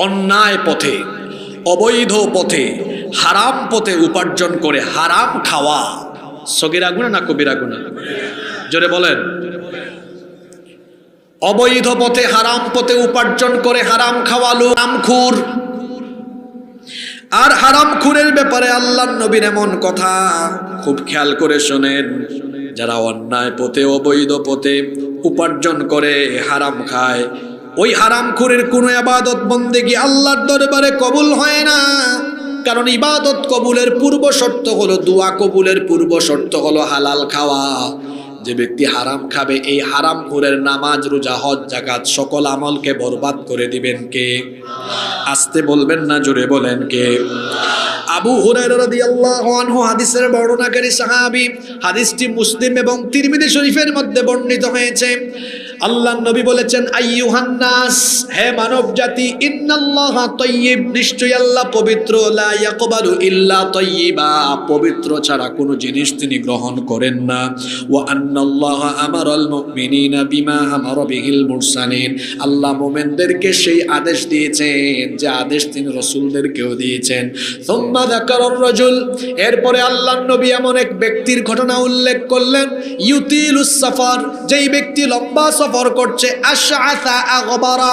অন্যায় পথে, অবৈধ পথে, হারাম পথে উপার্জন করে হারাম খাওয়া সগীরা গুনাহ না কবিরা গুনাহ? জোরে বলেন। অবৈধ পথে, হারাম পথে উপার্জন করে হারাম খাওয়া লোক হারামখোর। আর হারামখোরের ব্যাপারে আল্লাহর নবীর এমন কথা, খুব খেয়াল করে শোনেন, যারা অন্যায় পথে, অবৈধ পথে উপার্জন করে হারাম খায়, ওই হারামখোরের কোনো ইবাদত বন্দেগী আল্লাহর দরবারে কবুল হয় না। কারণ ইবাদত কবুলের পূর্ব শর্ত হলো, দোয়া কবুলের পূর্ব শর্ত হলো হালাল খাওয়া। যে ব্যক্তি হারাম খাবে, এই হারামখোরের নামাজ, রোজা, হজ, যাকাত সকল আমলকে বরবাদ করে দিবেন কে? আসতে বলবেন না, জোরে বলেন কে? আবু হুরায়রা রাদিয়াল্লাহু আনহু হাদিসের বর্ণনাকারী সাহাবী। হাদিসটি মুসলিম এবং তিরমিজি শরীফের মধ্যে বর্ণিত হয়েছে। আল্লাহর নবী বলেছেন, আইয়ুহান নাস, হে মানব জাতি, ইন্নাল্লাহা তাইয়্যিব, নিশ্চয়ই আল্লাহ পবিত্র, লা ইয়াকবালু ইল্লা তাইয়্যিবা, পবিত্র ছাড়া কোনো জিনিস তিনি গ্রহণ করেন না। ওয়া আন্নাল্লাহা আমারাল মুমিনিনা বিমা আমারা বিহিল মুরসালিন, আল্লাহ মুমিনদেরকে সেই আদেশ দিয়েছেন যে আদেশ তিনি রাসূলদেরকেও দিয়েছেন। সুম্মা যাকারার রাজুল, এরপরে আল্লাহর নবী এমন এক ব্যক্তির ঘটনা উল্লেখ করলেন, ইউতিলুস সাফার, যেই ব্যক্তি লম্বা সফর করছে, আশআসা আগবারা,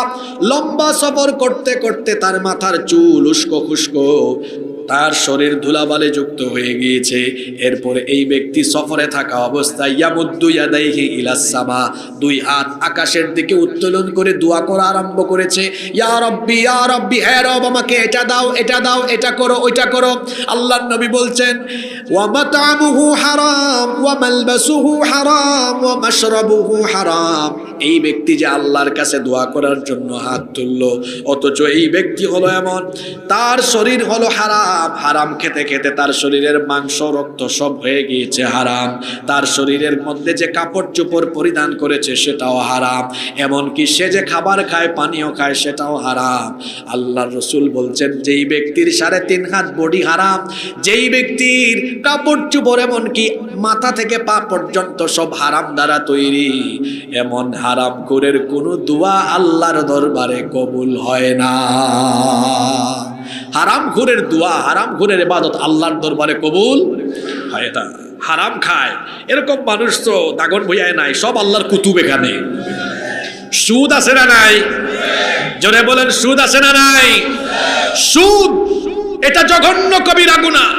লম্বা সফর করতে করতে তার মাথার চুল উস্কো খুস্কো, তার শরীর ধুলাবালি যুক্ত হয়ে গিয়েছে। এরপরে এই ব্যক্তি সফরে থাকা অবস্থায় ইয়ামুদ্দু ইয়াদাইহি ইলাস সামা, দুই হাত আকাশের দিকে উত্তোলন করে দোয়া করা আরম্ভ করেছে, ইয়া রাব্বি, ইয়া রাব্বি, হে রব আমাকে এটা দাও, এটা দাও, এটা করো, ওইটা করো। আল্লাহর নবী বলছেন, ওয়া মাতআমুহু হারাম ওয়া মালবাসুহু হারাম ওয়া মাশরাবুহু হারাম। এই ব্যক্তি যে আল্লাহর কাছে দোয়া করার জন্য হাত তুললো, অথচ এই ব্যক্তি হলো এমন, তার শরীর হলো হারাম, হারাম খেতে খেতে তার শরীরের মাংস, রক্ত সব হয়ে গিয়েছে হারাম। তার শরীরের মধ্যে যে কাপড় চোপড় পরিধান করেছে সেটাও হারাম, এমনকি সে যে খাবার খায়, পানীয় খায়, সেটাও হারাম। আল্লাহর রাসূল বলছেন, যেই ব্যক্তির 3.5 হাত বডি হারাম, যেই ব্যক্তির কাপড় চোপড় এমনকি মাথা থেকে পা পর্যন্ত সব হারাম দ্বারা তৈরি, এমন হারামখোরের কোনো দোয়া আল্লাহর দরবারে কবুল হয় না। হারামখোরের দোয়া, হারামখোরের ইবাদত আল্লাহর দরবারে কবুল হয় না। হারাম খায় এরকম মানুষ তো দাগন ভুইয়ায় নাই, সব আল্লাহর কুতুব এখানে। সুদ আছে না নাই? জোরে বলেন, সুদ আছে না নাই? সুদ এটা জঘন্য কবিরা গুনাহ।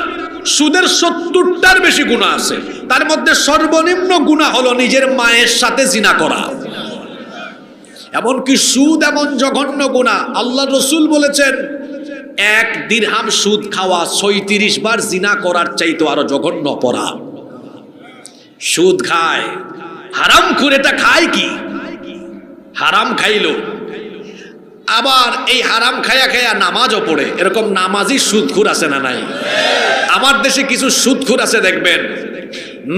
সুদের 70টার বেশি গুনাহ আছে, তার মধ্যে সর্বনিম্ন গুনাহ হলো নিজের মায়ের সাথে জিনা করা। এমনকি সুদ এমন জঘন্য গুনাহ, আল্লাহর রাসূল বলেছেন 1 দিরহাম সুদ খাওয়া 36 বার জিনা করার চাইতে আরো জঘন্য অপরাধ। সুদ খায়, হারামখোর এটা খায় কি? হারাম খাইলো, আবার এই হারাম খায়া খায়া নামাজও পড়ে। এরকম নামাজি সুদখোর আছে না নাই? আমার দেশে কিছু সুদখোর আছে, দেখবেন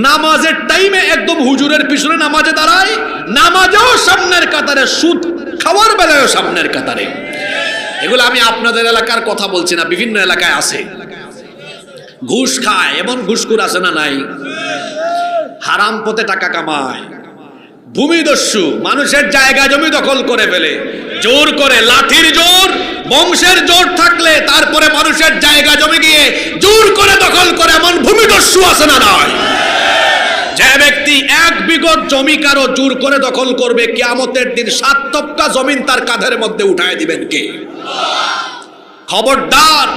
নামাজের টাইমে একদম হুজুরের পিছনে নামাজে দাঁড়ায়, নামাজেও সামনের কাতারে, সুদ খাওয়ার বেলায়ও সামনের কাতারে। এগুলো আমি আপনাদের এলাকার কথা বলছি না, বিভিন্ন এলাকায় আছে। ঘুষ খায়, এমন ঘুষখোর আছে না নাই? হারাম পথে টাকা কামায়। ভূমিদস্যু, মানুষের জায়গা জমি দখল করে ফেলে, জোর করে, লাঠির জোর, বংশের জোর থাকলে তারপরে মানুষের জায়গা জমি গিয়ে জোর করে দখল করে, এমন ভূমিদস্যু আছে না নাই? যে ব্যক্তি 1 বিঘত জমি কারো জোর করে দখল করবে, কিয়ামতের দিন 7 তবকা জমিন তার কাঁধের মধ্যে উঠায় দিবেন কে? খবরদার,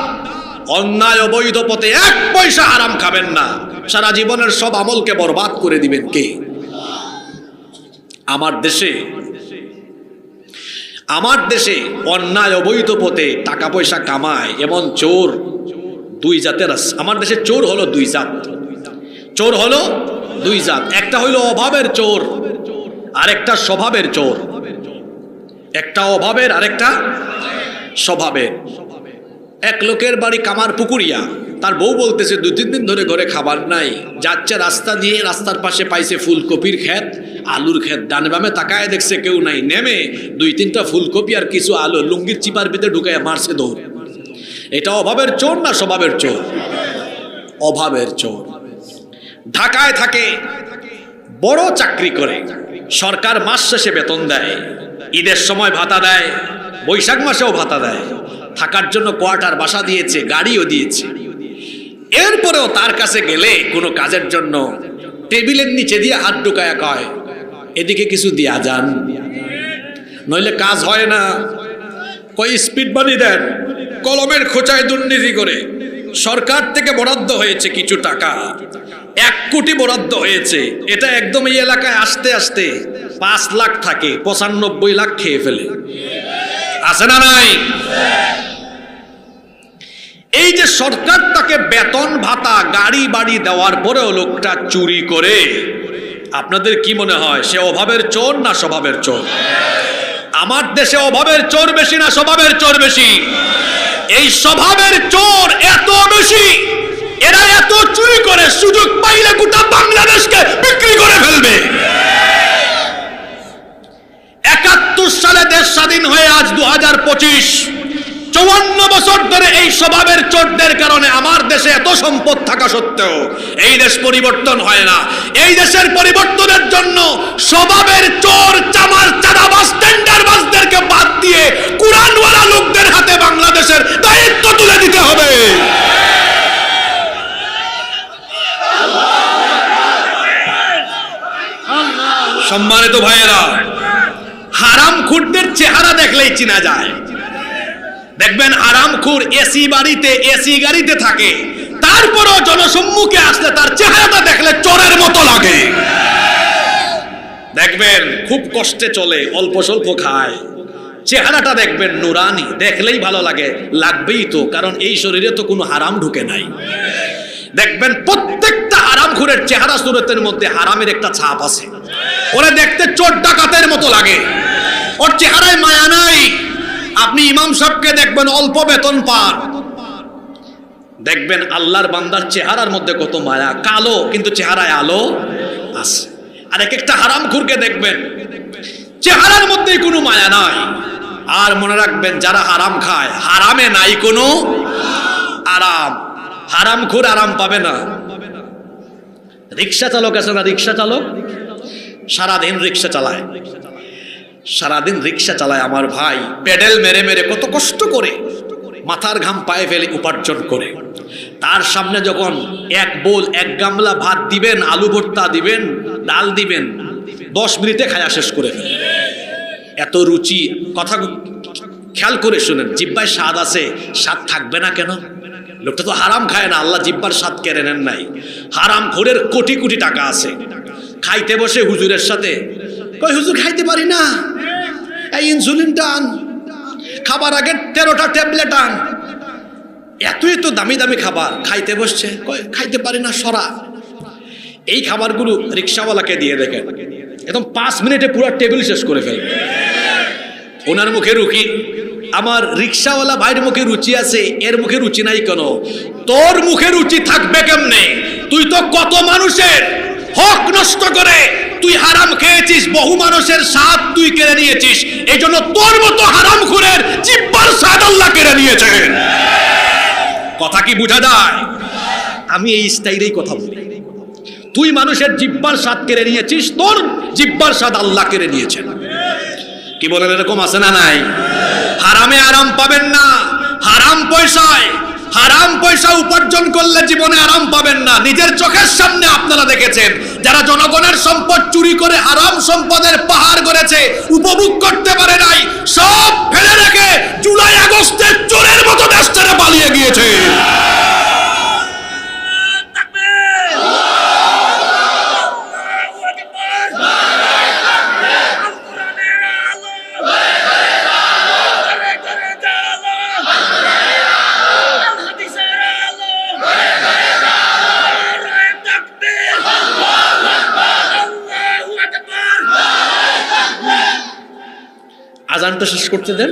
অন্যায় অবৈধ পথে 1 পয়সা হারাম খাবেন না, সারা জীবনের সব আমলকে বরবাদ করে দিবেন কে? আমার দেশে অন্যায় অবৈধ পথে টাকা পয়সা কামায় এমন চোর 2 জাতের আছে। আমার দেশে চোর হলো 2 জাত। চোর হলো 2 জাত, একটা হলো অভাবের চোর, আরেকটা স্বভাবের চোর। একটা অভাবের, আরেকটা স্বভাবের। এক লোকের বাড়ি কামার পুকুরিয়া, তার বউ বলতেছে 2-3 দিন ধরে ঘরে খাবার নাই, যাচ্ছে রাস্তা দিয়ে, রাস্তার পাশে পাইছে ফুলকপির ক্ষেত, আলুর ক্ষেত, ডানে বামে তাকায় দেখছে কেউ নাই, নেমে 2-3টা ফুলকপি আর কিছু আলু লুঙ্গির চিপার ভিতরে ঢুকায় মারছে দৌড়। এটা অভাবের চোর না স্বভাবের চোর? অভাবের চোর। ঢাকায় থাকে, বড় চাকরি করে, সরকার মাস শেষে বেতন দেয়, ঈদের সময় ভাতা দেয়, বৈশাখ মাসেও ভাতা দেয়, থাকার জন্য কোয়ার্টার বাসা দিয়েছে, গাড়িও দিয়েছে। এরপরেও তার কাছে গেলে কোনো কাজের জন্য টেবিলের নিচে দিয়ে হাত ঢুকায়া কয়, এদিকে কিছু দিয়া যান, নইলে কাজ হয় না। কয় স্পিড বানি দেন, কলমের খোঁচায় দুর্নীতি করে। সরকার থেকে বরাদ্দ হয়েছে কিছু টাকা, 1 কোটি বরাদ্দ হয়েছে, এটা একদম এই এলাকায় আসতে আসতে 5 লাখ থাকে, 95 লাখ খেয়ে ফেলে। আছে না নাই? এই যে সরকার তাকে বেতন ভাতা গাড়ি বাড়ি দেওয়ার পরেও লোকটা চুরি করে, আপনাদের কি মনে হয় সে অভাবের চোর না স্বভাবের চোর? আমার দেশে অভাবের চোর বেশি না স্বভাবের চোর বেশি? এই স্বভাবের চোর এত বেশি, এরা এত চুরি করে সুযোগ পাইলে গোটা বাংলাদেশকে বিক্রি করে ফেলবে। 71 সালে দেশ স্বাধীন হয়ে আজ 2025, 54 বছর ধরে এই স্বভাবের চোরদের কারণে আমার দেশে এত সম্পদ থাকা সত্ত্বেও এই দেশ পরিবর্তন হয় না। এই দেশের পরিবর্তনের জন্য স্বভাবের চোর, চামার, চাঁদাবাজ, টেন্ডারবাজদেরকে বাদ দিয়ে কুরআনওয়ালা লোকদের হাতে বাংলাদেশের দায়িত্ব তুলে দিতে হবে। সম্মানিত ভাইয়েরা, হারামখোরদের চেহারা দেখলেই চেনা যায়। দেখবেন হারামখোর এসি বাড়িতে, এসি গাড়িতে থাকে, তারপরও জনসম্মুখে আসলে তার চেহারাটা দেখলে চোরের মতো লাগে। দেখবেন খুব কষ্টে চলে, অল্প স্বল্প খায়, চেহারাটা দেখবেন নুরানি, দেখলেই ভালো লাগে, লাগবেই তো, কারণ এই শরীরে তো কোনো হারাম ঢুকে নাই। দেখবেন প্রত্যেকটা হারামখোরের চেহারা সুরতের মধ্যে হারামের একটা ছাপ আছে। ওরা দেখতে চোর ডাকাতের মতো লাগে, ওর চেহারায় মায়া নাই। আপনি ইমাম সাহেবকে দেখবেন অল্প বেতন পান, দেখবেন আল্লাহর বান্দার চেহারার মধ্যে কত মায়া, কালো কিন্তু চেহারায় আলো আছে। আর এক একটা হারামখোরকে দেখবেন চেহারার মধ্যে কোনো মায়া নাই। আর মনে রাখবেন, যারা হারাম খায়, হারামে নাই কোনো আরাম। হারামখোর আরাম পাবে না। রিক্সা চালক আছে না, রিক্সা চালক সারাদিন রিক্সা চালায়, সারাদিন রিক্সা চালায় আমার ভাই, পেডেল মেরে মেরে কত কষ্ট করে মাথার ঘাম পায়ে ফেলে উপার্জন করে। তার সামনে যখন এক বোল, 1 গামলা ভাত দিবেন, আলু ভর্তা দিবেন, ডাল দিবেন, 10 মিনিটে খায়া শেষ করে ফেলে। এত রুচি। কথা খেয়াল করে শুনেন, জিব্বায় স্বাদ আছে, স্বাদ থাকবে না কেন? লোকটা তো হারাম খায় না, আল্লাহ জিব্বার স্বাদ কেড়ে নেন নাই। হারামখোরের কোটি কোটি টাকা আছে, খাইতে বসে হুজুরের সাথে কই, হুজুর খাইতে পারি না, এই ইনসুলিন টান, খাবার আগে 13টা ট্যাবলেট আন। এতই তো দামি দামি খাবার, খাইতে বসছে, কই খাইতে পারি না, সরা। এই খাবারগুলো রিক্সাওয়ালাকে দিয়ে দেখেন, একদম 5 মিনিটে পুরো টেবিল শেষ করে ফেলবে। ওনার মুখে রুচি, আমার রিক্সাওয়ালা ভাইয়ের মুখে রুচি আছে, এর মুখে রুচি নাই কেন? তোর মুখে রুচি থাকবে কেমনে? তুই তো কত মানুষের হক নষ্ট করে তুই হারাম খেয়েছিস, বহু মানুষের স্বাদ তুই কেড়ে নিয়েছিস। এই জন্য তোর মতো হারামখোরের জিহ্বার স্বাদ আল্লাহ কেড়ে নিয়েছেন। কথা কি বোঝা যায়? আমি এই স্টাইলেই কথা বলি। তুই মানুষের জিহ্বার স্বাদ কেড়ে নিয়েছিস, তোর জিহ্বার স্বাদ আল্লাহ কেড়ে নিয়েছেন। কি বলেন, এরকম আছে না নাই? হারামে আরাম পাবেন না। হারাম পয়সা উপার্জন করলে জীবনে আরাম পাবেন না। নিজের চোখের সামনে আপনারা দেখেছেন, যারা জনগণের সম্পদ চুরি করে হারাম সম্পদের পাহাড় গড়েছে, উপভোগ করতে পারে নাই, সব ফেলে রেখে জুলাই আগস্টে চোরের মতো দেশ ছেড়ে পালিয়ে গিয়েছে। আজানটা শেষ করতে দেন,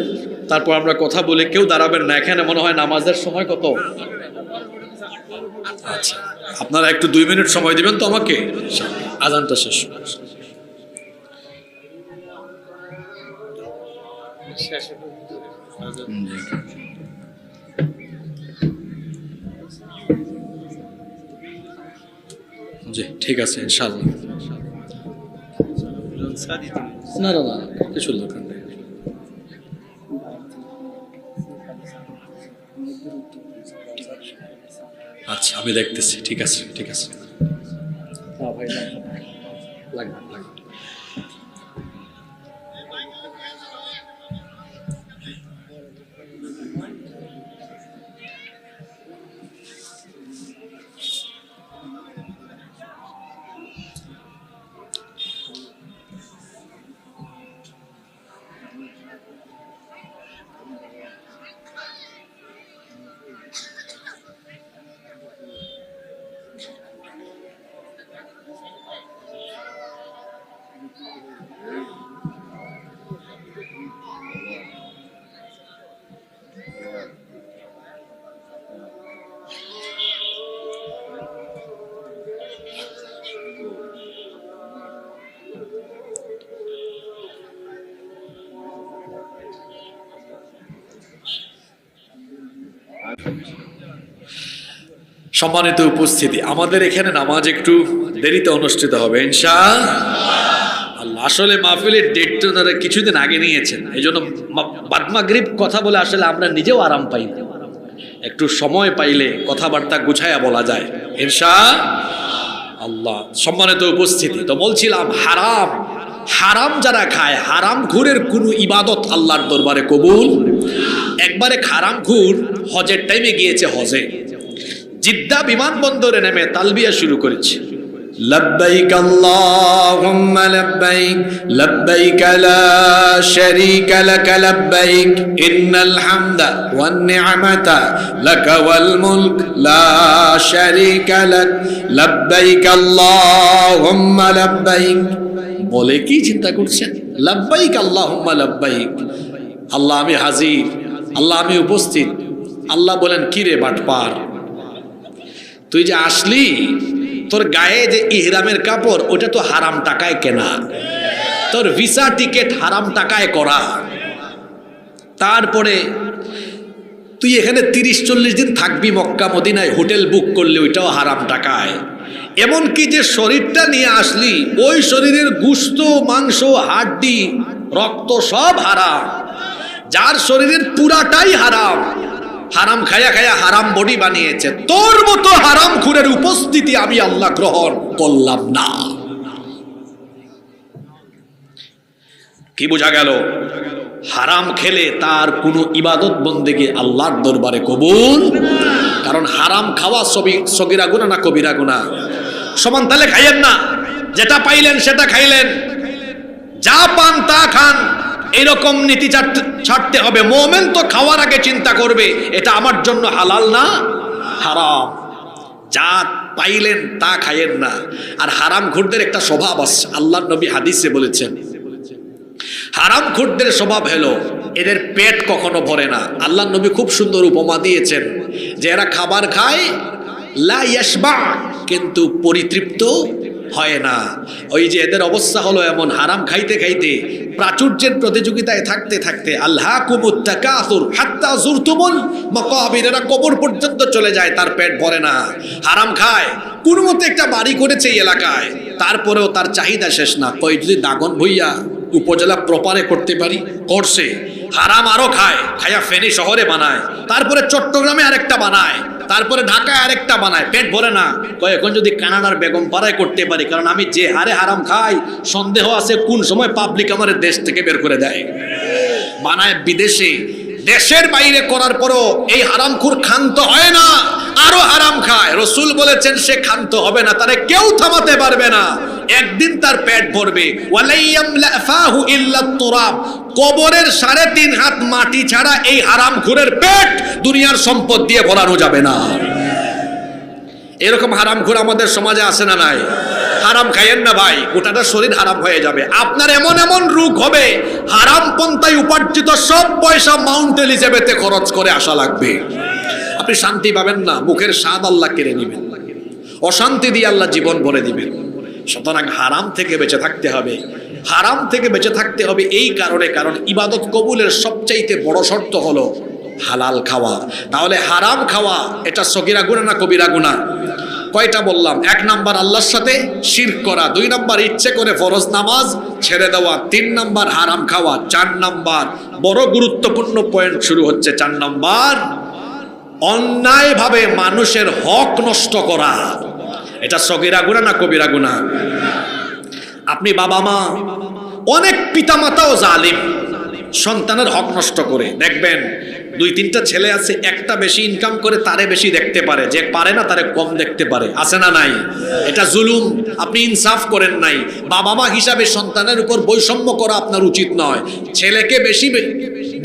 তারপর আমরা কথা বলে। কেউ দাঁড়াবেন না, এখানে মনে হয় নামাজের সময় কত। আচ্ছা, আপনারা একটু 2 মিনিট সময় দিবেন তো আমাকে, আজানটা শেষ। জি ঠিক আছে, ইনশাআল্লাহ। না না না, কিছু দরকার নেই। আচ্ছা, আমি দেখতেছি। ঠিক আছে, ঠিক আছে। সম্মানিত উপস্থিতি, আমাদের এখানে নামাজ একটু দেরিতে অনুষ্ঠিত হবে ইনশাআল্লাহ। আসলে মাহফিলের ডেট তো তারা কিছুদিন আগে নিয়েছেন, এই জন্য বাদ মাগরিব কথা বলে আসলে আমরা নিজেও আরাম পাই না। একটু সময় পাইলে কথাবার্তা গুছায়া বলা যায় ইনশাআল্লাহ। সম্মানিত উপস্থিতি, তো বলছিলাম হারাম হারাম যারা খায়, হারাম ঘুরের কোনো ইবাদত আল্লাহর দরবারে কবুল। একবারে হারাম ঘুর হজের টাইমে গিয়েছে, হজে জিদ্দা বিমানবন্দরে নেমে তালবিয়া শুরু করেছে, লব্বাইক আল্লাহুম্মা লব্বাইক লব্বাইক লা শারীকা লাক লব্বাইক ইন্নাল হামদা ওয়ান নি'মাতা লাক ওয়াল মুলক লা শারীকা লাক লব্বাইক আল্লাহুম্মা লব্বাইক। বলে কি চিন্তা করছেন? লব্বাইক আল্লাহুম্মা লব্বাইক, আল্লাহ আমি হাজির, আল্লাহ আমি উপস্থিত। আল্লাহ বলেন কি রে বাটপার, তুই যে আসলি, তোর গায়ে যে ইহরামের কাপড় ওটা তো হারাম টাকায় কেনা, তোর ভিসা টিকেট হারাম টাকায় করা, তারপরে তুই এখানে 30-40 দিন থাকবি মক্কা মদিনায়, হোটেল বুক করলে ওইটাও হারাম টাকায়। এমনকি যে শরীরটা নিয়ে আসলি, ওই শরীরের গোশত মাংস হাড্ডি রক্ত সব হারাম, যার শরীরের পুরাটাই হারাম, হারাম খায়া খায়া হারাম বডি বানিয়েছে। তোর মতো হারাম খুরের উপস্থিতি আমি আল্লাহ গ্রহণ করলাম না। কি বোঝা গেল? হারাম খেলে তার কোনো ইবাদত বন্দেগী আল্লাহর দরবারে কবুল। কারণ হারাম খাওয়া সগীরা গুনাহ না কবিরা গুনাহ? সমান। তাহলে খাইয়েন না, যেটা পাইলেন সেটা খাইলেন, যা পান তা খান, এরকম নীতি ছাড়তে হবে। মুমিন তো খাওয়ার আগে চিন্তা করবে এটা আমার জন্য হালাল না হারাম। যা পাইলেন তা খাইয়েন না। আর হারাম খোরদের একটা স্বভাব আছে, আল্লাহর নবী হাদিসে বলেছেন, হারাম খোরদের স্বভাব হলো এদের পেট কখনো ভরে না। আল্লাহর নবী খুব সুন্দর উপমা দিয়েছেন যে এরা খাবার খায় লা ইয়াশবা, কিন্তু পরিতৃপ্ত হয় না। ওই যে এদের অবস্থা হলো এমন, হারাম খাইতে খাইতে প্রাচুর্যের প্রতিযোগিতায় থাকতে থাকতে আল্লাহকুমুত তাকাসুর হাত্তা যুরতুমুল মাকাবির, এরা কবর পর্যন্ত চলে যায়, তার পেট ভরে না। হারাম খায়, কোনো মতে একটা বাড়ি করেছে এই এলাকায়, তারপরেও তার চাহিদা শেষ না। কই যদি দাগন ভইয়া উপজেলা প্রপারে করতে পারি, করছে। হারাম আরো খায়, খায়া ফেনী শহরে বানায়, তারপরে চট্টগ্রামে আরেকটা বানায়, তারপরে ঢাকায় আরেকটা বানায়, পেট ভরে না। কয় এখন যদি কানাডার বেগম পাড়ায় করতে পারি, কারণ আমি যে হারে হারাম খাই সন্দেহ আছে কোন সময় পাবলিক আমার দেশ থেকে বের করে দেয়। বানায় বিদেশে, দেশের বাইরে করার পরও এই হারামখোর ক্ষান্ত হয় না, আরো হারাম খায়। রাসূল বলেছেন সে ক্ষান্ত হবে না, তারে কেউ থামাতে পারবে না, একদিন তার পেট ভরবে। ওয়ালাইয়ামলা ফাহু ইল্লা তুরাব, কবরের 3.5 হাত মাটি ছাড়া এই হারামখোরের পেট দুনিয়ার সম্পদ দিয়ে ভরানো যাবে না। এরকম হারামখোর আমাদের সমাজে আছে না নাই? হারাম খাইয়েন না ভাই, গোটাটা শরীর হারাম হয়ে যাবে। আপনার এমন এমন রোগ হবে, হারাম পন্থায় উপার্জিত সব পয়সা মাউন্ট এলিজাবেথে খরচ করে আসা লাগবে। আপনি শান্তি পাবেন না, মুখের স্বাদ আল্লাহ কেড়ে নেবেন, অশান্তি দিয়ে আল্লাহ জীবন ভরে দিবেন। সুতরাং হারাম থেকে বেঁচে থাকতে হবে। হারাম থেকে বেঁচে থাকতে হবে এই কারণে, কারণ ইবাদত কবুলের সবচাইতে বড় শর্ত হলো হালাল খাওয়া। তাহলে হারাম খাওয়া এটা সগীরা গুনাহ না কবিরা গুনাহ? কয়টা বললাম? 1 নাম্বার আল্লাহর সাথে শিরক করা, 2 নাম্বার ইচ্ছে করে ফরজ নামাজ ছেড়ে দেওয়া, 3 নাম্বার হারাম খাওয়া, 4 নাম্বার বড় গুরুত্বপূর্ণ পয়েন্ট শুরু হচ্ছে। 4 নাম্বার অন্যায়ভাবে মানুষের হক নষ্ট করা, এটা সগীরা গুনাহ না কবিরা গুনাহ? আপনি বাবা মা, অনেক পিতামাতাও জালিম, সন্তানের হক নষ্ট করে। দেখবেন 2-3টা ছেলে আছে, একটা বেশি ইনকাম করে তারে বেশি দেখতে পারে, যে পারে না তারে কম দেখতে পারে, আছে না নাই? এটা জুলুম, আপনি ইনসাফ করেন নাই। বাবা মা হিসাবে সন্তানের উপর বৈষম্য করা আপনার উচিত নয়। ছেলেকে বেশি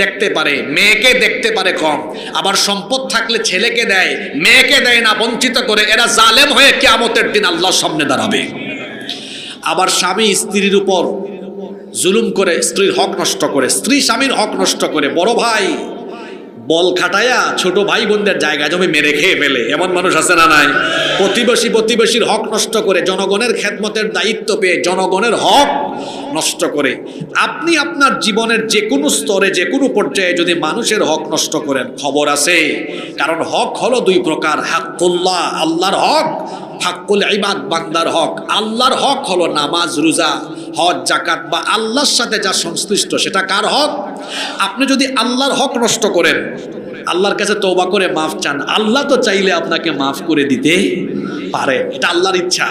দেখতে পারে, মেয়েকে দেখতে পারে কম, আবার সম্পদ থাকলে ছেলেকে দেয় মেয়েকে দেয় না, বঞ্চিত করে। এরা জালেম হয়ে কিয়ামতের দিন আল্লাহর সামনে দাঁড়াবে। আবার স্বামী স্ত্রীর উপর জুলুম করে, স্ত্রীর হক নষ্ট করে, স্ত্রী স্বামীর হক নষ্ট করে, বড় ভাই বল খাটায়া ছোট ভাই বোনদের জায়গা জমি মেরে খেয়ে ফেলে, এমন মানুষ আছে না নাই? প্রতিবেশীর হক নষ্ট করে, জনগণের খেদমতের দায়িত্ব পেয়ে জনগণের হক নষ্ট করে। আপনি আপনার জীবনের যে কোনো স্তরে, যে কোনো পর্যায়ে যদি মানুষের হক নষ্ট করেন, খবর আছে। কারণ হক হলো 2 প্রকার, হাক্কুল্লাহ আল্লাহর হক, হাক্কুল ইবাদ বান্দার হক। আল্লাহর হক হলো নামাজ, রোজা, হজ, যাকাত বা আল্লাহর সাথে যা সংশ্লিষ্ট, সেটা কার হক? আপনি যদি আল্লাহর হক নষ্ট করেন, আল্লাহর কাছে তওবা করে মাফ চান, আল্লাহ তো চাইলে আপনাকে মাফ করে দিতে পারে, এটা আল্লাহর ইচ্ছা।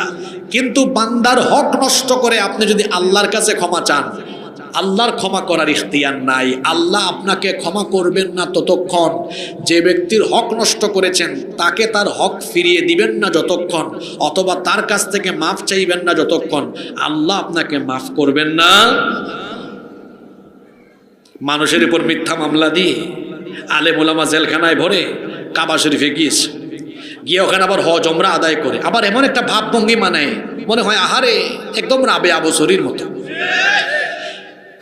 কিন্তু বান্দার হক নষ্ট করে আপনি যদি আল্লাহর কাছে ক্ষমা চান, আল্লাহর ক্ষমা করার ইখতিয়ার নাই। আল্লাহ আপনাকে ক্ষমা করবেন না ততক্ষণ, যে ব্যক্তির হক নষ্ট করেছেন তাকে তার হক ফিরিয়ে দিবেন না যতক্ষণ, অথবা তার কাছ থেকে মাফ চাইবেন না যতক্ষণ, আল্লাহ আপনাকে মাফ করবেন না। মানুষের উপর মিথ্যা মামলা দিয়ে আলেম ওলামা জেলখানায় ভরে কাবা শরীফে গিয়ে ওখানে আবার হজ ওমরা আদায় করে, আবার এমন একটা ভাবভঙ্গি মানে মনে হয় আহারে একদম রাবেয়া বছরের মতো।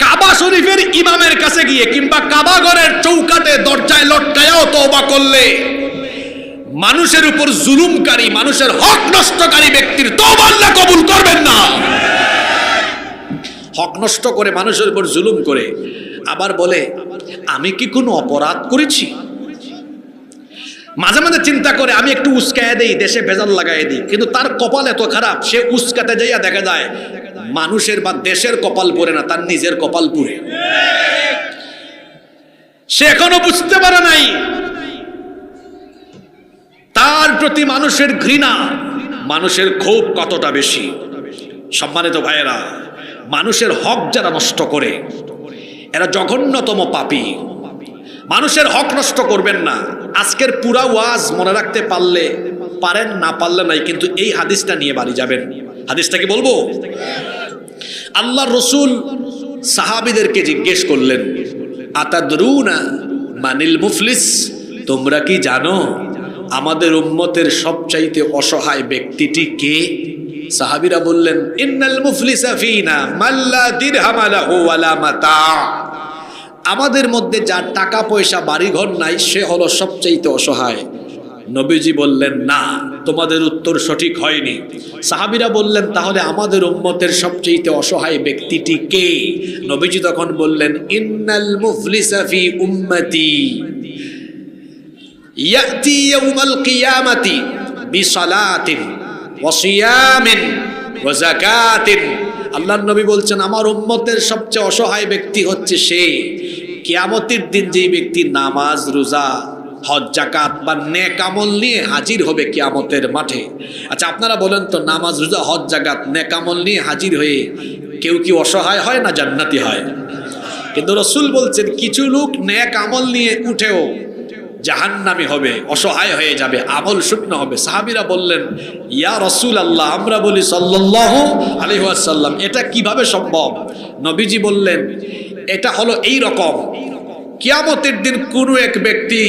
কাবা শরীফের ইমামের কাছে গিয়ে কিংবা কাবা ঘরের চৌকাটে দরজায় লটকায়াও তওবা করলে মানুষের উপর জুলুমকারী, মানুষের হক নষ্টকারী ব্যক্তির তওবা আল্লাহ কবুল করবেন না। হক নষ্ট করে মানুষের উপর জুলুম করে আবার বলে আমি কি কোনো অপরাধ করেছি? মাঝে মাঝে চিন্তা করে আমি একটু উস্কায় দেই, দেশে ভেজাল লাগাই দিই, কিন্তু তার কপাল এত খারাপ, সে উস্কাতে যাইয়া দেখা যায় মানুষের বা দেশের কপাল পড়ে না, তার নিজের কপাল পড়ে। সে এখনো বুঝতে পারে নাই তার প্রতি মানুষের ঘৃণা, মানুষের ক্ষোভ কতটা বেশি। সম্মানিত ভাইয়েরা, মানুষের হক যারা নষ্ট করে এরা জঘন্যতম পাপী। মানুষের হক নষ্ট করবেন না। আজকের পুরা ওয়াজ মনে রাখতে পারলে পারেন, না পারলে নাই, কিন্তু এই হাদিসটা নিয়ে বাড়ি যাবেন। হাদিসটা কি বলবো? আল্লাহর রাসূল সাহাবীদেরকে জিজ্ঞেস করলেন, আতাদরুনা মানিল মুফলিস, তোমরা কি জানো আমাদের উম্মতের সবচাইতে অসহায় ব্যক্তিটি কে? সাহাবীরা বললেন, ইন্নাল মুফলিসা ফিনা মাল্লা দিরহাম লাহু ওয়ালা মাতা, আমাদের মধ্যে যার টাকা পয়সা বাড়িঘর নাই সে হলো সবচাইতে অসহায়। নবীজি বললেন, না, তোমাদের উত্তর সঠিক হয়নি। সাহাবীরা বললেন, তাহলে আমাদের উম্মতের সবচাইতে অসহায় ব্যক্তিটি কে? নবীজি তখন বললেন, ইন্নাল মুফলিসা ফি উম্মতি ইয়াতি ইয়াউমাল কিয়ামাতি বিসালাতিন ওয়া সিয়ামিন ওয়া যাকাতিন। আল্লাহর নবী বলছেন, আমার উম্মতের সবচেয়ে অসহায় ব্যক্তি হচ্ছে সে, কিয়ামতের দিন যেই ব্যক্তি নামাজ, রোজা, হজ, যাকাত বা নেক আমল নিয়ে হাজির হবে কিয়ামতের মাঠে। আচ্ছা আপনারা বলেন তো, নামাজ, রোজা, হজ, যাকাত, নেক আমল নিয়ে হাজির হয়ে কেউ কি অসহায় হয় না জান্নাতি হয়? কিন্তু রাসূল বলছেন, কিছু লোক নেক আমল নিয়ে উঠেও জাহান্নামী হবে, অসহায় হয়ে যাবে, আমল শূন্য হবে। সাহাবীরা বললেন, ইয়া রাসূলুল্লাহ, আমরা বলি সাল্লাল্লাহু আলাইহি ওয়াসাল্লাম, এটা কিভাবে সম্ভব? নবীজি বললেন, এটা হলো এই রকম, কিয়ামতের দিন কোনো এক ব্যক্তি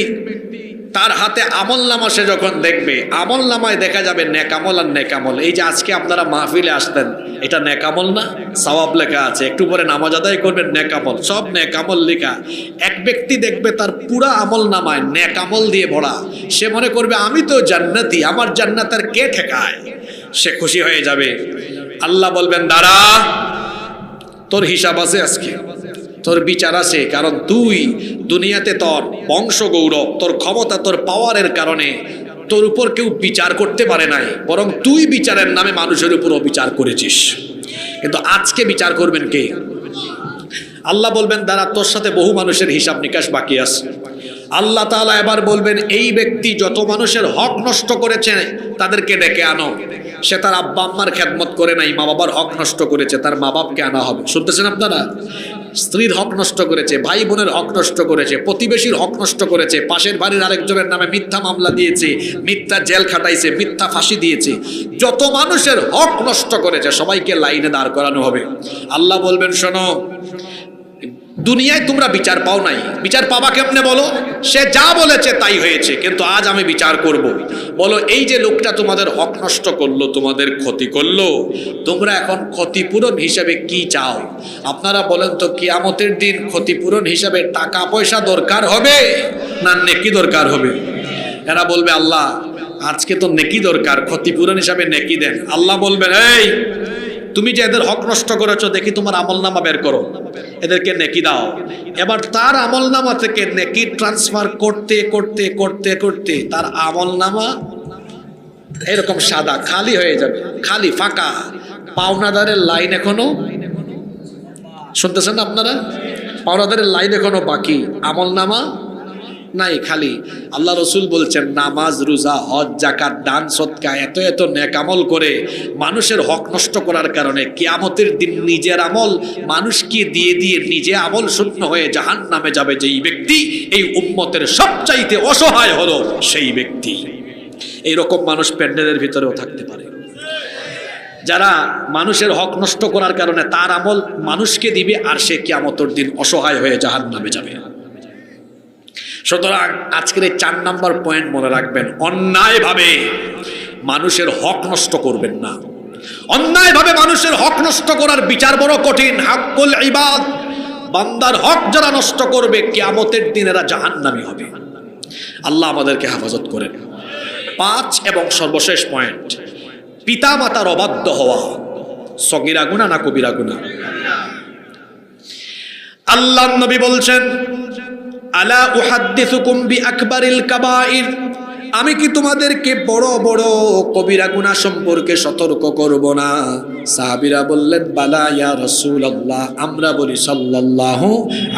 তার হাতে আমলনামা সে যখন দেখবে, আমলনামায় দেখা যাবে নেক আমল আর নেক আমল। এই যে আজকে আপনারা মাহফিলে আসতেন, এটা নেক আমল না? সওয়াব লেখা আছে, একটু পরে নামাজ আদায় করবেন, নেক আমল, সব নেক আমল লেখা। এক ব্যক্তি দেখবে তার পুরা আমলনামায় নেক আমল দিয়ে ভরা, সে মনে করবে আমি তো জান্নাতি, আমার জান্নাত আর কে ঠেকায়? সে খুশি হয়ে যাবে। আল্লাহ বলবেন, দাঁড়া, তোর হিসাব আছে আজকে, তোর বিচার আছে। কারণ তুই দুনিয়াতে তোর বংশ গৌরব, তোর ক্ষমতা, তোর পাওয়ারের কারণে তোর উপর কেউ বিচার করতে পারে নাই, বরং তুই বিচারের নামে মানুষের উপরও বিচার করেছিস। কিন্তু আজকে বিচার করবেন কে? আল্লাহ বলবেন, দাঁড়া, তোর সাথে বহু মানুষের হিসাব নিকাশ বাকি আছে। আল্লাহ তাআলা এবার বলবেন, এই ব্যক্তি যত মানুষের হক নষ্ট করেছে তাদেরকে ডেকে আনো। সে তার আব্বা আম্মার খেদমত করে নাই, মা বাবার হক নষ্ট করেছে, তার মা বাপকে আনা হবে। শুনতেছেন আপনারা? স্ত্রীর হক নষ্ট করেছে, ভাই বোনের হক নষ্ট করেছে, প্রতিবেশীর হক নষ্ট করেছে, পাশের বাড়ির আরেকজনের নামে মিথ্যা মামলা দিয়েছে, মিথ্যা জেল খাটাইছে, মিথ্যা ফাঁসি দিয়েছে, যত মানুষের হক নষ্ট করেছে সবাইকে লাইনে দাঁড় করানো হবে। আল্লাহ বলবেন, শোনো, দুনিয়ায় তোমরা বিচার পাও নাই, বিচার পাবা কেমনে বলো? সে যা বলেছে তাই হয়েছে, কিন্তু আজ আমি বিচার করব। বলো, এই যে লোকটা তোমাদের হক নষ্ট করলো, তোমাদের ক্ষতি করলো, তোমরা এখন ক্ষতিপূরণ হিসাবে কি চাও? আপনারা বলেন তো, কিয়ামতের দিন ক্ষতিপূরণ হিসাবে টাকা পয়সা দরকার হবে না নেকি দরকার হবে? এরা বলবে, আল্লাহ আজকে তো নেকি দরকার, ক্ষতিপূরণ হিসাবে নেকি দেন। আল্লাহ বলবেন, এই তুমি যে এদের হক নষ্ট করেছো, দেখি তোমার আমলনামা বের করো, এদেরকে নেকি দাও। এবার তার আমলনামা থেকে নেকি ট্রান্সফার করতে করতে করতে করতে তার আমলনামা এরকম সাদা খালি হয়ে যাবে, খালি ফাঁকা। পাওনাদারের লাইন এখনো, শুনতেছেন আপনারা? পাওনাদারের লাইন এখনো বাকি, আমলনামা নাই, খালি। আল্লাহ রসুল বলছেন, নামাজ, রোজা, হজ, যাকাত, দান, সদকা, এত এত নেক আমল করে মানুষের হক নষ্ট করার কারণে কিয়ামতের দিন নিজের আমল মানুষকে দিয়ে দিয়ে নিজে আমল শূন্য হয়ে জাহান্নামে যাবে যেই ব্যক্তি, এই উম্মতের সবচাইতে অসহায় হলো সেই ব্যক্তি। এইরকম মানুষ প্যান্ডেলের ভিতরেও থাকতে পারে, যারা মানুষের হক নষ্ট করার কারণে তার আমল মানুষকে দিবে আর সে কিয়ামতের দিন অসহায় হয়ে জাহান্নামে যাবে। সুতরাং আজকের এই 4 নাম্বার পয়েন্ট মনে রাখবেন, অন্যায়ভাবে মানুষের হক নষ্ট করবেন না। অন্যায়ভাবে মানুষের হক নষ্ট করার বিচার বড় কঠিন। হাক্কুল ইবাদ, বান্দার হক যারা নষ্ট করবে কিয়ামতের দিন এরা জাহান্নামী হবে। আল্লাহ আমাদেরকে হেফাজত করেন। 5 এবং সর্বশেষ পয়েন্ট, পিতা মাতার অবাধ্য হওয়া সগীরা গুনাহ না কবিরা গুনাহ? আল্লাহর নবী বলছেন, আলা উহাদ্দিসুকুম বিআকবারিল কাবাইর, আমি কি তোমাদেরকে বড় বড় কবিরা গুনাহ সম্পর্কে সতর্ক করব না? সাহাবীরা বললেন, বালা ইয়া রাসূলুল্লাহ। আমরা বলি, সাল্লাল্লাহু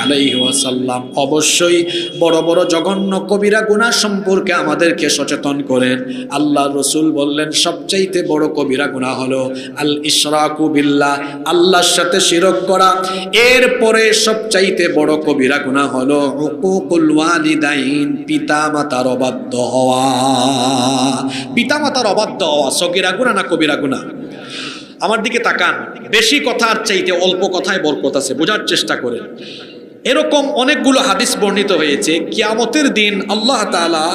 আলাইহি ওয়াসাল্লাম, অবশ্যই বড় বড় জঘন্য কবিরা গুনাহ সম্পর্কে আমাদেরকে সচেতন করেন। আল্লাহর রাসূল বললেন, সবচাইতে বড় কবিরা গুনাহ হলো আল ইশরাকু বিল্লাহ, আল্লাহর সাথে শিরক করা। এরপরে সবচাইতে বড় কবিরা গুনাহ হলো উকুকুল ওয়ালিদাইন, পিতা মাতার অবাধ্য হওয়া। পিতা মাতার অবাধ্য হওয়া সগীরা গুনাহ না কবিরা গুনাহ? আমার দিকে তাকান, বেশি কথার চাইতে অল্প কথায় বরকত আছে, বোঝার চেষ্টা করেন। এরকম অনেকগুলো হাদিস বর্ণিত হয়েছে। কিয়ামতের দিন আল্লাহ তাআলা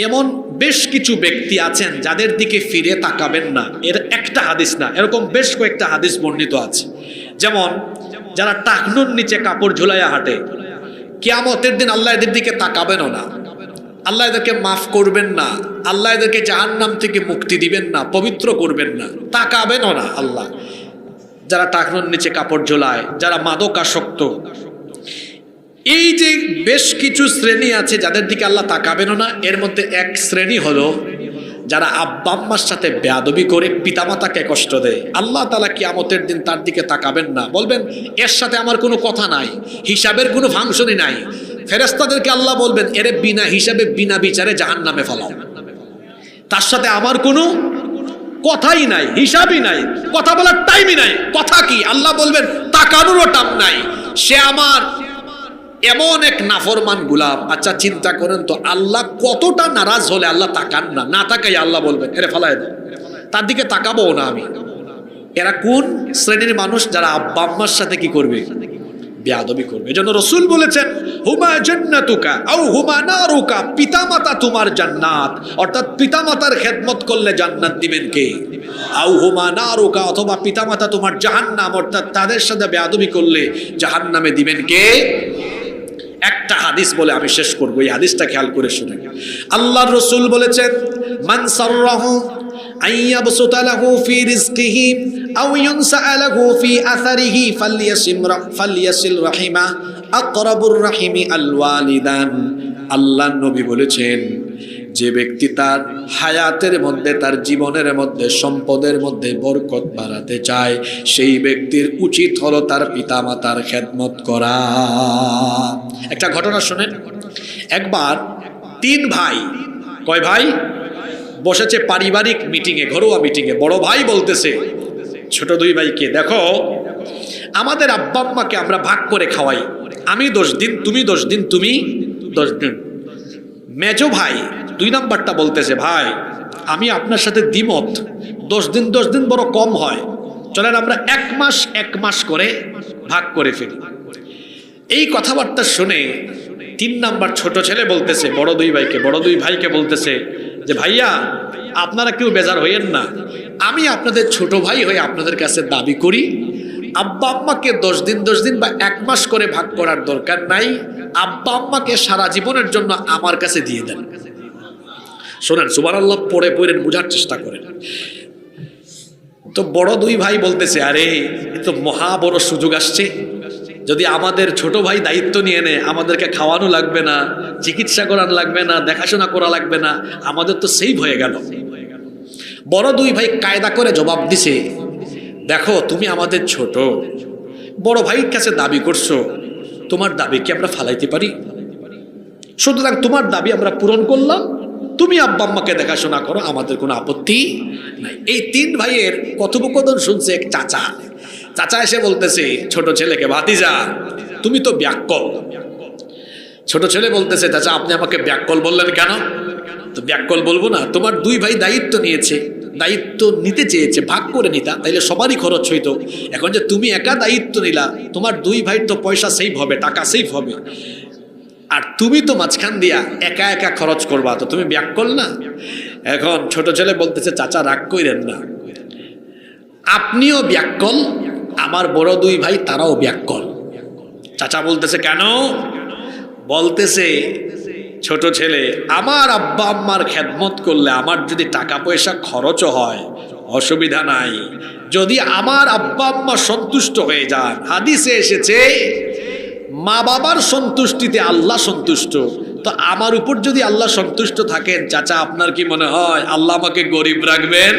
এমন বেশ কিছু ব্যক্তি আছেন যাদের দিকে ফিরে তাকাবেন না। এর একটা হাদিস না, এরকম বেশ কয়েকটা হাদিস বর্ণিত আছে। যেমন যারা টাকনুর নিচে কাপড় ঝুলাইয়া হাঁটে, কিয়ামতের দিন আল্লাহ এদের দিকে তাকাবেনও না, আল্লাহ এদেরকে মাফ করবেন না, আল্লাহ এদেরকে জাহান্নাম থেকে মুক্তি দিবেন না, পবিত্র করবেন না, তাকাবেনও না আল্লাহ। যারা টাকনুর নিচে কাপড় ঝোলায়, যারা মাদকাসক্ত, এই যে বেশ কিছু শ্রেণী আছে যাদের দিকে আল্লাহ তাকাবেনও না। এর মধ্যে এক শ্রেণী হলো যারা আব্বা আম্মার সাথে বেয়াদবি করে পিতামাতাকে কষ্ট দেয়। আল্লাহ তাআলা কিয়ামতের দিন তার দিকে তাকাবেন না, বলবেন এর সাথে আমার কোনো কথা নাই, হিসাবের কোনো ফাংশনই নাই। ফেরেশতাদেরকে আল্লাহ বলবেন, এরে বিনা হিসাবে বিনা বিচারে জাহান্নামে ফেলাও, তার সাথে আমার কোনো কথাই নাই, হিসাবই নাই, কথা বলার টাইমই নাই। কথা কি? আল্লাহ বলবেন তাকানোরও টাইম নাই, সে আমার এমন এক নাফরমান গোলাম। আচ্ছা চিন্তা করেন তো, আল্লাহ কতটা নারাজ হলে আল্লাহ তাকান না, না তাকাই আল্লাহ বলবেন এরে ফালায় দাও, তার দিকে তাকাবো না আমি। এরা কোন শ্রেণীর মানুষ? যারা আব্বা আম্মার সাথে কি করবে? বেয়াদবি করবে। এজন্য রাসূল বলেছেন, হুমা জান্নাতুকা আও হুমা নারুকা, পিতামাতা তোমার জান্নাত, অর্থাৎ পিতামাতার খেদমত করলে জান্নাত দিবেন কে? আও হুমা নারুকা, অথবা পিতামাতা তোমার জাহান্নাম, অর্থাৎ তাদের সাথে বেয়াদবি করলে জাহান্নামে দিবেন কে? একটা হাদিস বলে আমি শেষ করব, এই হাদিসটা খেয়াল করে শুনেন। আল্লাহর রাসূল বলেছেন, মান সাররাহু আইয়াবসুতা লাহু ফি রিজকিহি আও ইউনসা লাহু ফি আসারিহি ফালইয়াসিল রাহিমা আকরাবুর রাহিমি আল ওয়ালিদান। আল্লাহর নবী বলেছেন, যে ব্যক্তি তার হায়াতের মধ্যে, তার জীবনের মধ্যে, সম্পদের মধ্যে বরকত বাড়াতে চায়, সেই ব্যক্তির উচিত হলো তার পিতামাতার খেদমত করা। একটা ঘটনা শুনেন। একবার 3 ভাই, কয় ভাই, বসেছে পারিবারিক মিটিংয়ে, ঘরোয়া মিটিংয়ে। বড় ভাই বলতেছে ছোট 2 ভাইকে, দেখো আমাদের আব্বা আম্মাকে আমরা ভাগ করে খাওয়াই, আমি 10 দিন, তুমি 10 দিন, তুমি 10 দিন। মেজো ভাই 2 নাম্বারটা বলতেছে, ভাই আমি আপনার সাথে দ্বিমত, 10 দিন 10 দিন বড় কম হয়, চলেন আমরা 1 মাস 1 মাস করে ভাগ করে ফেলি। এই কথাবার্তা শুনে 3 নাম্বার ছোট ছেলে বলতেছে বড় 2 ভাইকে, বড় 2 ভাইকে বলতেছে যে ভাইয়া আপনারা কেউ বেজার হইয়েন না, আমি আপনাদের ছোট ভাই হয়ে আপনাদের কাছে দাবি করি, আব্বা আম্মাকে 10 দিন 10 দিন বা 1 মাস করে ভাগ করার দরকার নাই, আব্বা আম্মাকে সারা জীবনের জন্য আমার কাছে দিয়ে দেন। শোনেন, সুবহানাল্লাহ পড়ে পড়ে বোঝার চেষ্টা করেন। তো বড় 2 ভাই বলতেছে, আরে এ তো মহা বড় সুযোগ আসছে, যদি আমাদের ছোট ভাই দায়িত্ব নিয়ে নেয়, আমাদেরকে খাওয়ানো লাগবে না, চিকিৎসা করানো লাগবে না, দেখাশোনা করা লাগবে না, আমাদের তো সেভ হয়ে গেল। বড় 2 ভাই কায়দা করে জবাব দিছে, দেখো তুমি আমাদের ছোট, বড় ভাইয়ের কাছে দাবি করছো, তোমার দাবি কি আমরা ফালাইতে পারি? সুতরাং তোমার দাবি আমরা পূরণ করলাম, তুমি আব্বা আম্মাকে দেখাশোনা করো, আমাদের কোনো আপত্তি নাই। এই 3 ভাইয়ের কথোপকথন শুনছে এক চাচা। চাচা এসে বলতেছে ছোট ছেলেকে, ভাতিজা তুমি তো ব্যাককল। ছোট ছেলে বলতেছে, চাচা আপনি আমাকে ব্যাককল বললেন কেন? তো ব্যাককল বলবো না, তোমার 2 ভাই দায়িত্ব নিয়েছে, দায়িত্ব নিতে চেয়েছে, ভাগ করে নিতা, তাইলে সবারই খরচ হইতো। এখন যে তুমি একা দায়িত্ব নিলা, তোমার 2 ভাইয়ের তো পয়সা সেভ হবে, টাকা সেভ হবে, আর তুমি তো মাঝখান দিয়া একা একা খরচ করবা, তো তুমি ব্যাককল না। এখন ছোট ছেলে বলতেছে, চাচা রাগ কইরেন না, আপনিও ব্যাককল, আমার বড় 2 ভাই তারাও ব্যাককল। চাচা বলতেছে, কেন? বলতেছে ছোট ছেলে, আমার আব্বা আম্মার খেদমত করলে আমার যদি টাকা পয়সা খরচও হয় অসুবিধা নাই, যদি আমার আব্বা আম্মা সন্তুষ্ট হয়ে যান, হাদিসে এসেছে মা বাবার সন্তুষ্টিতে আল্লাহ সন্তুষ্ট, তো আমার উপর যদি আল্লাহ সন্তুষ্ট থাকেন, চাচা আপনার কি মনে হয় আল্লাহ আমাকে গরিব রাখবেন?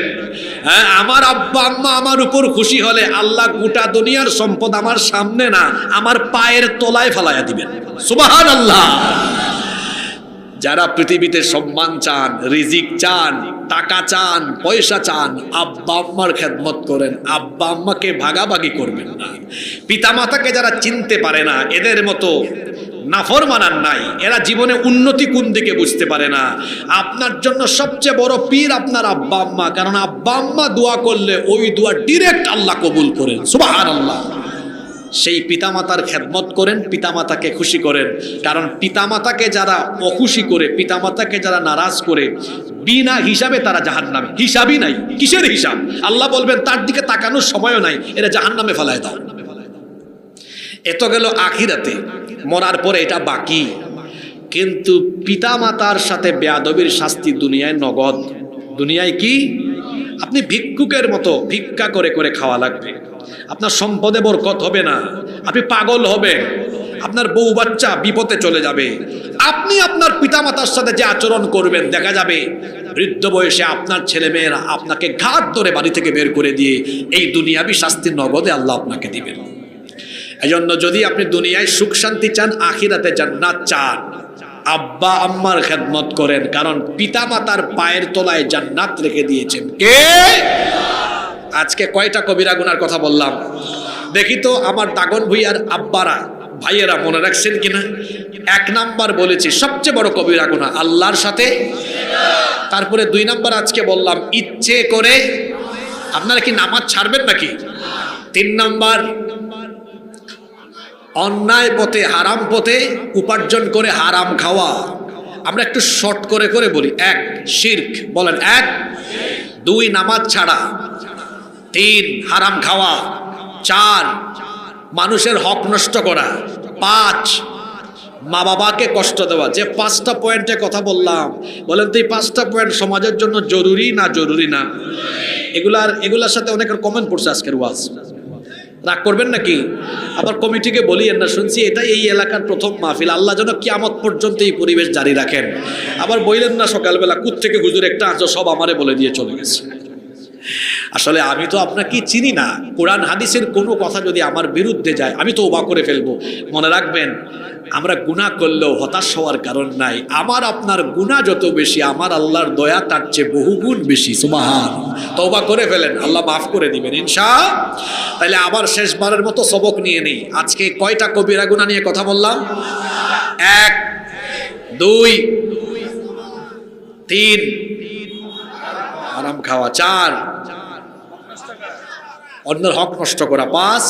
হ্যাঁ, আমার আব্বা আম্মা আমার উপর খুশি হলে আল্লাহ গোটা দুনিয়ার সম্পদ আমার সামনে না, আমার পায়ের তলায় ফেলাইয়া দিবেন। সুবহানাল্লাহ। যারা পৃথিবীতে সম্মান চান, রিজিক চান, টাকা চান, পয়সা চান, আব্বা আম্মার খেদমত করেন, আব্বা আম্মাকে ভাগাভাগি করবেন না। পিতামাতাকে যারা চিনতে পারে না, এদের মতো নাফরমানার নাই, এরা জীবনে উন্নতি কোন দিকে বুঝতে পারে না। আপনার জন্য সবচেয়ে বড় পীর আপনার আব্বা আম্মা, কারণ আব্বা আম্মা দোয়া করলে ওই দোয়া ডিরেক্ট আল্লাহ কবুল করেন। সুবহানাল্লাহ। সেই পিতামাতার খেদমত করেন, পিতামাতাকে খুশি করেন, কারণ পিতামাতাকে যারা অখুশি করে, পিতামাতাকে যারা নারাজ করে, বিনা হিসাবে তারা জাহান্নামে। হিসাবই নাই, কিসের হিসাব? আল্লাহ বলবেন তার দিকে তাকানোর সময়ও নাই, এরা জাহান্নামে ফেলায় দাও। এত গেল আখিরাতে, মরার পরে এটা বাকি। কিন্তু পিতামাতার সাথে বেয়াদবির শাস্তি দুনিয়ায় নগদ। দুনিয়ায় কি? আপনি ভিক্ষুকের মতো ভিক্ষা করে করে খাওয়া লাগবে, আপনার সম্পদে বরকত হবে না, আপনি পাগল হবেন, আপনার বউ বাচ্চা বিপদে চলে যাবে। আপনি আপনার পিতামাতার সাথে যে আচরণ করবেন, দেখা যাবে বৃদ্ধ বয়সে আপনার ছেলে মেয়েরা আপনাকে ঘাট ধরে বাড়ি থেকে বের করে দিয়ে এই দুনিয়াবি শাস্তির নগদে আল্লাহ আপনাকে দিবেন। এজন্য যদি আপনি দুনিয়ায় সুখ শান্তি চান, আখিরাতে জান্নাত চান, আব্বা আম্মার খেদমত করেন, কারণ পিতামাতার পায়ের তলায় জান্নাত রেখে দিয়েছেন কে? আজকে কয়টা কবিরা গুনার কথা বললাম দেখি তো আমার দাগন ভুইয়ার আব্বারা ভাইয়েরা মনে রাখছেন কিনা? 1 নাম্বার বলেছি সবচেয়ে বড় কবিরা গুনাহ আল্লাহর সাথে, তারপরে 2 নাম্বার আজকে বললাম ইচ্ছে করে। আপনারা কি নামাজ ছাড়বেন নাকি? 3 নাম্বার অন্যায় পথে, হারাম পথে উপার্জন করে হারাম খাওয়া। আমরা একটু শর্ট করে করে বলি। 1 শিরক, বলেন 1। 2 নামাজ ছাড়া। 3 হারাম খাওয়া। 4 মানুষের হক নষ্ট করা। 5 মা বাবাকে কষ্ট দেওয়া। যে 5টা পয়েন্টে কথা বললাম, বলেন তো এই 5টা পয়েন্ট সমাজের জন্য জরুরি না জরুরি না? এগুলার সাথে অনেকের কমেন্ট পড়ছে আজকের ওয়াজ। রাগ করবেন নাকি? আবার কমিটিকে বলিয়েন না, শুনছি এটাই এই এলাকার প্রথম মাহফিল, আল্লাহ যেন কিয়ামত পর্যন্ত এই পরিবেশ জারি রাখেন। আবার বললেন না সকালবেলা কুত্থেকে হুজুর একটা আঁচো সব আমারে বলে দিয়ে চলে গেছে। আসলে আমি তো আপনাকে চিনি না, কোরআন হাদিসের কোনো কথা যদি আমার বিরুদ্ধে যায় আমি তওবা করে ফেলবো। মনে রাখবেন, আমরা গুনাহ করলেও হতাশ হওয়ার কারণ নাই। আমার আপনার গুনাহ যত বেশি, আমার আল্লাহর দয়া তার চেয়ে বহুগুণ বেশি। সুবহানাল্লাহ। তওবা করে ফেলেন, আল্লাহ মাফ করে দিবেন ইনশাআল্লাহ। তাহলে আবার শেষবারের মতো সবক নিয়ে নেই। আজকে কয়টা কবিরা গুনাহ নিয়ে কথা বললাম? 1, 2, 3 হারাম খাওয়া, 4 অন্যের হক নষ্ট করা, 5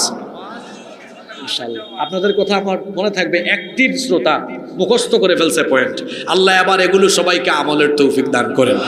ইনশাআল্লাহ আপনাদের কথা আমার মনে থাকবে। অ্যাক্টিভ শ্রোতা মুখস্থ করে ফেলছে পয়েন্ট। আল্লাহ আবার এগুলো সবাইকে আমলের তৌফিক দান করেন।